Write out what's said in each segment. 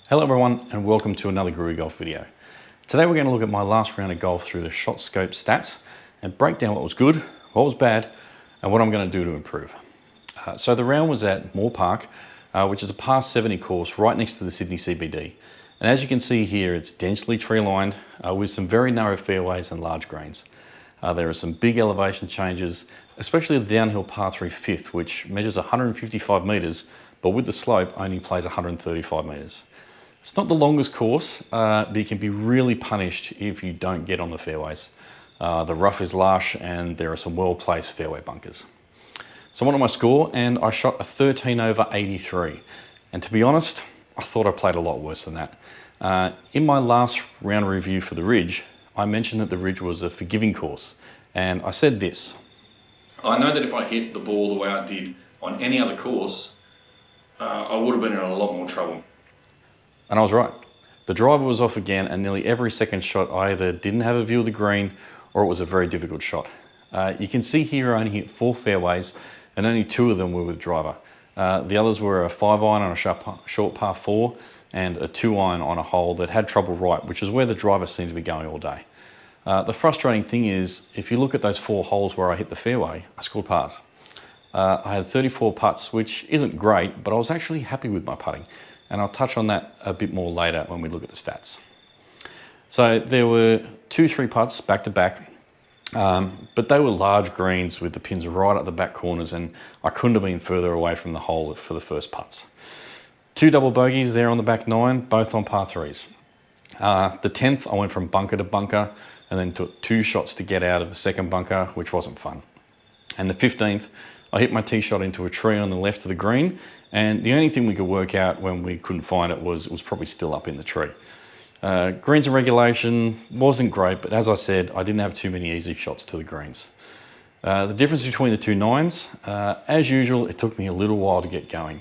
Hello everyone and welcome to another Guru Golf video. Today we're going to look at my last round of golf through the ShotScope stats and break down what was good, what was bad, and what I'm going to do to improve. So the round was at Moore Park, which is a par 70 course right next to the Sydney CBD. And as you can see here, it's densely tree lined with some very narrow fairways and large greens. There are some big elevation changes, especially the downhill par 3 fifth, which measures 155 metres, but with the slope only plays 135 metres. It's not the longest course, but you can be really punished if you don't get on the fairways. The rough is lush and there are some well-placed fairway bunkers. So what am I score? And I shot a 13 over 83. And to be honest, I thought I played a lot worse than that. In my last round review for the Ridge, I mentioned that the Ridge was a forgiving course. And I said this: I know that if I hit the ball the way I did on any other course, I would have been in a lot more trouble. And I was right. The driver was off again and nearly every second shot I either didn't have a view of the green or it was a very difficult shot. You can see here I only hit 4 fairways and only 2 of them were with driver. The others were a 5-iron on a short par 4 and a 2-iron on a hole that had trouble right, which is where the driver seemed to be going all day. The frustrating thing is, if you look at those 4 holes where I hit the fairway, I scored pars. I had 34 putts, which isn't great, but I was actually happy with my putting. And I'll touch on that a bit more later when we look at the stats. So there were 2-3 putts back to back, but they were large greens with the pins right at the back corners, and I couldn't have been further away from the hole for the first putts. 2 double bogeys there on the back 9, both on par 3s. The 10th, I went from bunker to bunker and then took 2 shots to get out of the second bunker, which wasn't fun. And the 15th, I hit my tee shot into a tree on the left of the green, and the only thing we could work out when we couldn't find it was probably still up in the tree. Greens and regulation wasn't great, but as I said, I didn't have too many easy shots to the greens. The difference between the 2 9s, as usual, it took me a little while to get going.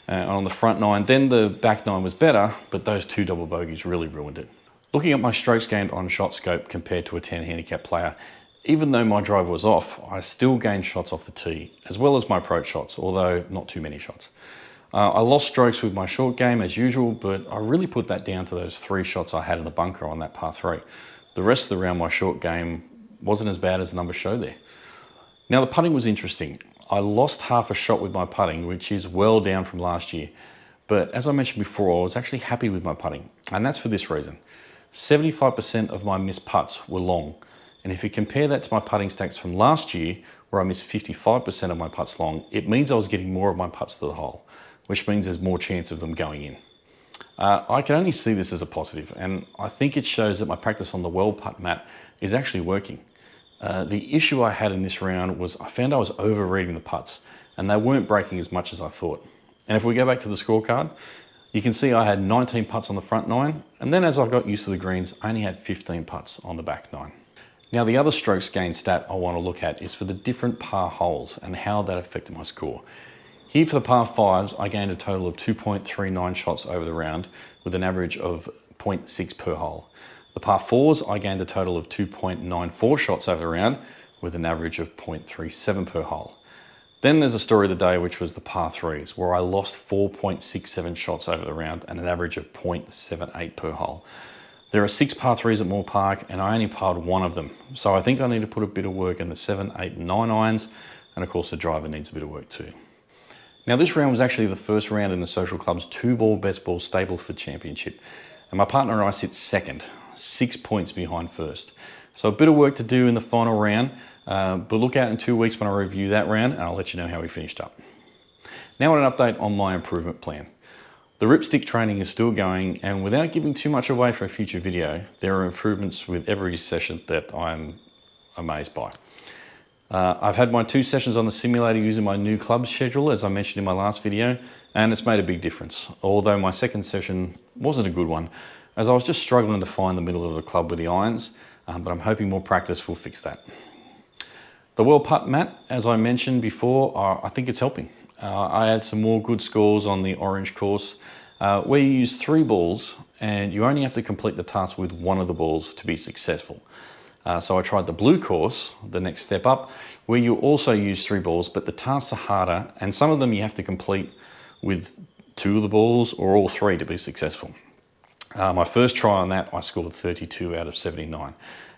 On the front 9, then the back 9 was better, but those 2 double bogeys really ruined it. Looking at my strokes gained on ShotScope compared to a 10 handicap player, even though my driver was off, I still gained shots off the tee, as well as my approach shots, although not too many shots. I lost strokes with my short game as usual, but I really put that down to those 3 shots I had in the bunker on that par 3. The rest of the round, my short game wasn't as bad as the numbers show there. Now the putting was interesting. I lost half a shot with my putting, which is well down from last year. But as I mentioned before, I was actually happy with my putting, and that's for this reason. 75% of my missed putts were long. And if you compare that to my putting stats from last year, where I missed 55% of my putts long, it means I was getting more of my putts to the hole, which means there's more chance of them going in. I can only see this as a positive, and I think it shows that my practice on the well putt mat is actually working. The issue I had in this round was I found I was over-reading the putts, and they weren't breaking as much as I thought. And if we go back to the scorecard, you can see I had 19 putts on the front 9, and then as I got used to the greens, I only had 15 putts on the back 9. Now the other strokes gained stat I want to look at is for the different par holes and how that affected my score. Here for the par 5s, I gained a total of 2.39 shots over the round with an average of 0.6 per hole. The par 4s, I gained a total of 2.94 shots over the round with an average of 0.37 per hole. Then there's a story of the day, which was the par 3s, where I lost 4.67 shots over the round and an average of 0.78 per hole. There are 6 par 3s at Moore Park and I only parred 1 of them. So I think I need to put a bit of work in the 7, 8 and 9 irons, and of course the driver needs a bit of work too. Now this round was actually the first round in the Social Club's 2-ball best ball Stableford Championship, and my partner and I sit second, 6 points behind first. So a bit of work to do in the final round, but look out in 2 weeks when I review that round and I'll let you know how we finished up. Now an update on my improvement plan. The ripstick training is still going, and without giving too much away for a future video, there are improvements with every session that I'm amazed by. I've had my 2 sessions on the simulator using my new club schedule, as I mentioned in my last video, and it's made a big difference. Although my second session wasn't a good one, as I was just struggling to find the middle of the club with the irons, but I'm hoping more practice will fix that. The well putt mat, as I mentioned before, I think it's helping. I had some more good scores on the orange course, where you use 3 balls and you only have to complete the task with 1 of the balls to be successful. So I tried the blue course, the next step up, where you also use 3 balls, but the tasks are harder and some of them you have to complete with 2 of the balls or all 3 to be successful. My first try on that, I scored 32 out of 79,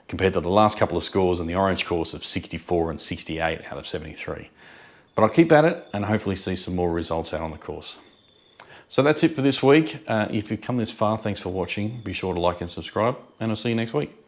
compared to the last couple of scores in the orange course of 64 and 68 out of 73. But I'll keep at it and hopefully see some more results out on the course. So that's it for this week. If you've come this far, thanks for watching. Be sure to like and subscribe, and I'll see you next week.